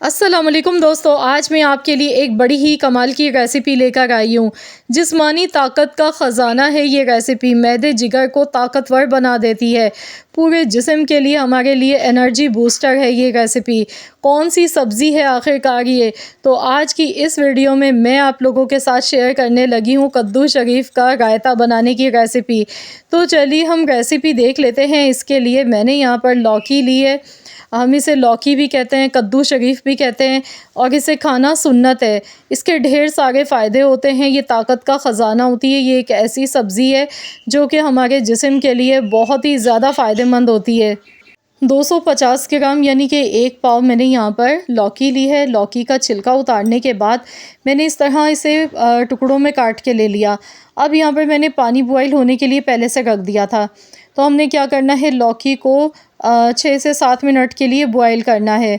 अस्सलामुअलैकुम दोस्तों, आज मैं आपके लिए एक बड़ी ही कमाल की रेसिपी लेकर आई हूँ। जिस्मानी ताकत का ख़जाना है ये रेसिपी। मैदे जिगर को ताकतवर बना देती है। पूरे जिस्म के लिए हमारे लिए एनर्जी बूस्टर है ये रेसिपी। कौन सी सब्ज़ी है आखिरकार ये? तो आज की इस वीडियो में मैं आप लोगों के साथ शेयर करने लगी हूँ कद्दू शरीफ का रायता बनाने की रेसिपी। तो चलिए हम रेसिपी देख लेते हैं। इसके लिए मैंने यहाँ पर लौकी ली है। हम इसे लौकी भी कहते हैं, कद्दू शरीफ भी कहते हैं और इसे खाना सुन्नत है। इसके ढेर सारे फ़ायदे होते हैं। ये ताकत का ख़जाना होती है। ये एक ऐसी सब्ज़ी है जो कि हमारे जिस्म के लिए बहुत ही ज़्यादा फ़ायदेमंद होती है। 250 ग्राम यानी कि 1 पाव मैंने यहाँ पर लौकी ली है। लौकी का छिलका उतारने के बाद मैंने इस तरह इसे टुकड़ों में काट के ले लिया। अब यहाँ पर मैंने पानी बॉईल होने के लिए पहले से रख दिया था। तो हमने क्या करना है, लौकी को 6 से 7 मिनट के लिए बॉईल करना है।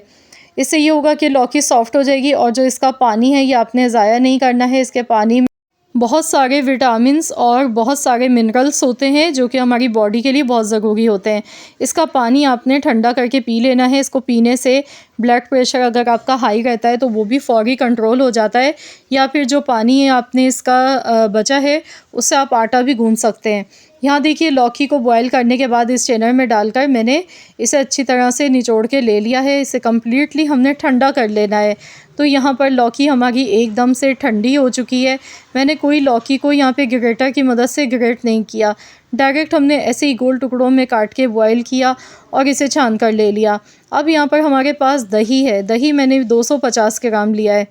इससे ये होगा कि लौकी सॉफ़्ट हो जाएगी और जो इसका पानी है ये आपने ज़ाया नहीं करना है। इसके पानी में बहुत सारे विटामिन्स और बहुत सारे मिनरल्स होते हैं जो कि हमारी बॉडी के लिए बहुत ज़रूरी होते हैं। इसका पानी आपने ठंडा करके पी लेना है। इसको पीने से ब्लड प्रेशर अगर आपका हाई रहता है तो वो भी फ़ौरी कंट्रोल हो जाता है, या फिर जो पानी है आपने इसका बचा है उससे आप आटा भी गूँथ सकते हैं। यहाँ देखिए, लौकी को बॉईल करने के बाद इस स्ट्रेनर में डालकर मैंने इसे अच्छी तरह से निचोड़ के ले लिया है। इसे कम्प्लीटली हमने ठंडा कर लेना है। तो यहाँ पर लौकी हमारी एकदम से ठंडी हो चुकी है। मैंने कोई लौकी को यहाँ पे ग्रेटर की मदद से ग्रेट नहीं किया, डायरेक्ट हमने ऐसे ही गोल टुकड़ों में काट के बॉईल किया और इसे छान कर ले लिया। अब यहाँ पर हमारे पास दही है। दही मैंने 250 ग्राम लिया है।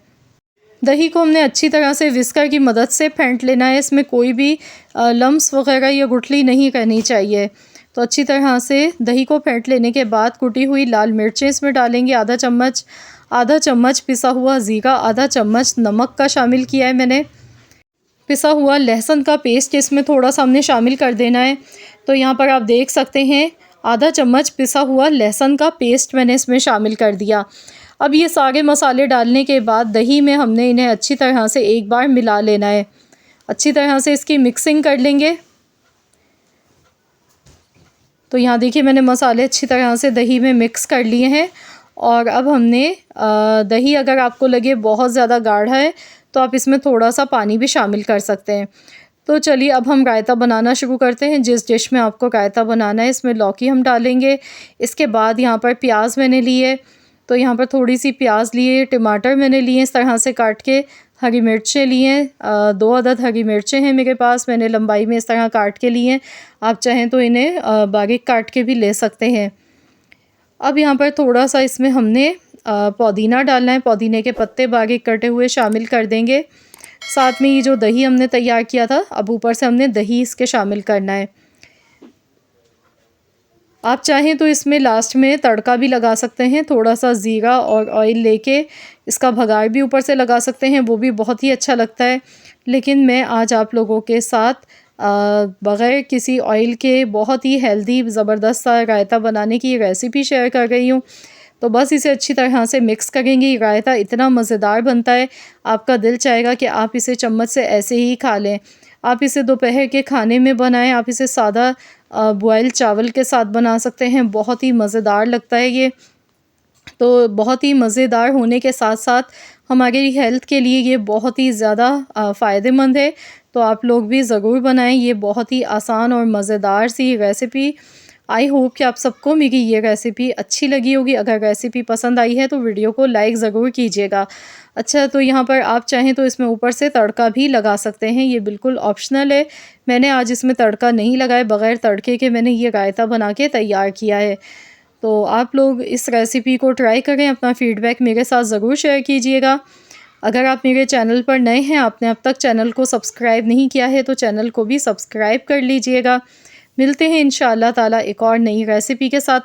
दही को हमने अच्छी तरह से विस्कर की मदद से फेंट लेना है। इसमें कोई भी लम्स वगैरह या गुठली नहीं करनी चाहिए। तो अच्छी तरह से दही को फेंट लेने के बाद कुटी हुई लाल मिर्चें इसमें डालेंगे, आधा चम्मच पिसा हुआ ज़ीरा, आधा चम्मच नमक का शामिल किया है मैंने। पिसा हुआ लहसुन का पेस्ट इसमें थोड़ा सा हमने शामिल कर देना है। तो यहाँ पर आप देख सकते हैं आधा चम्मच पिसा हुआ लहसुन का पेस्ट मैंने इसमें शामिल कर दिया। अब ये सारे मसाले डालने के बाद दही में हमने इन्हें अच्छी तरह से एक बार मिला लेना है। अच्छी तरह से इसकी मिक्सिंग कर लेंगे। तो यहाँ देखिए, मैंने मसाले अच्छी तरह से दही में मिक्स कर लिए हैं। और अब हमने दही अगर आपको लगे बहुत ज़्यादा गाढ़ा है तो आप इसमें थोड़ा सा पानी भी शामिल कर सकते हैं। तो चलिए अब हम रायता बनाना शुरू करते हैं। जिस डिश में आपको रायता बनाना है इसमें लौकी हम डालेंगे। इसके बाद यहाँ पर प्याज मैंने लिए, तो यहाँ पर थोड़ी सी प्याज लिए, टमाटर मैंने लिए इस तरह से काट के, हरी मिर्चें लिए, 2 अदद हरी मिर्चें हैं मेरे पास, मैंने लंबाई में इस तरह काट के लिए हैं। आप चाहें तो इन्हें बारीक काट के भी ले सकते हैं। अब यहाँ पर थोड़ा सा इसमें हमने पुदीना डालना है। पुदीने के पत्ते बारीक कटे हुए शामिल कर देंगे। साथ में ये जो दही हमने तैयार किया था, अब ऊपर से हमने दही इसके शामिल करना है। आप चाहें तो इसमें लास्ट में तड़का भी लगा सकते हैं। थोड़ा सा ज़ीरा और ऑयल लेके इसका भगार भी ऊपर से लगा सकते हैं, वो भी बहुत ही अच्छा लगता है। लेकिन मैं आज आप लोगों के साथ बग़ैर किसी ऑयल के बहुत ही हेल्दी ज़बरदस्त सा रायता बनाने की रेसिपी शेयर कर रही हूँ। तो बस इसे अच्छी तरह से मिक्स करेंगे। ये रायता इतना मज़ेदार बनता है, आपका दिल चाहेगा कि आप इसे चम्मच से ऐसे ही खा लें। आप इसे दोपहर के खाने में बनाएं, आप इसे सादा बॉयल चावल के साथ बना सकते हैं। बहुत ही मज़ेदार लगता है ये। तो बहुत ही मज़ेदार होने के साथ साथ हमारी हेल्थ के लिए ये बहुत ही ज़्यादा फ़ायदेमंद है। तो आप लोग भी ज़रूर बनाएं। ये बहुत ही आसान और मज़ेदार सी रेसिपी। आई होप कि आप सबको मेरी ये रेसिपी अच्छी लगी होगी। अगर रेसिपी पसंद आई है तो वीडियो को लाइक ज़रूर कीजिएगा। अच्छा, तो यहाँ पर आप चाहें तो इसमें ऊपर से तड़का भी लगा सकते हैं, ये बिल्कुल ऑप्शनल है। मैंने आज इसमें तड़का नहीं लगाया, बग़ैर तड़के के मैंने ये रायता बना के तैयार किया है। तो आप लोग इस रेसिपी को ट्राई करें, अपना फ़ीडबैक मेरे साथ ज़रूर शेयर कीजिएगा। अगर आप मेरे चैनल पर नए हैं, आपने अब तक चैनल को सब्सक्राइब नहीं किया है तो चैनल को भी सब्सक्राइब कर लीजिएगा। मिलते हैं इंशाअल्लाह ताला एक और नई रेसिपी के साथ।